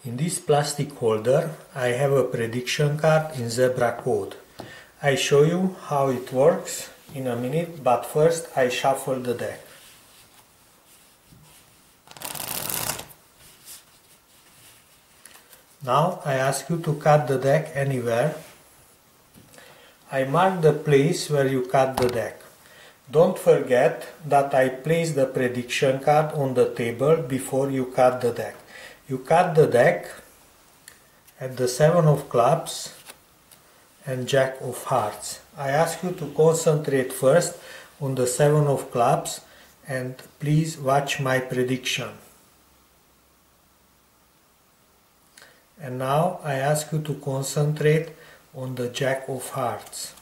In this plastic holder I have a prediction card in zebra code. I show you how it works in a minute, but first I shuffle the deck. Now I ask you to cut the deck anywhere. I mark the place where you cut the deck. Don't forget that I place the prediction card on the table before you cut the deck. You cut the deck at the 7 of clubs and Jack of hearts. I ask you to concentrate first on the 7 of clubs and please watch my prediction. And now I ask you to concentrate on the Jack of hearts.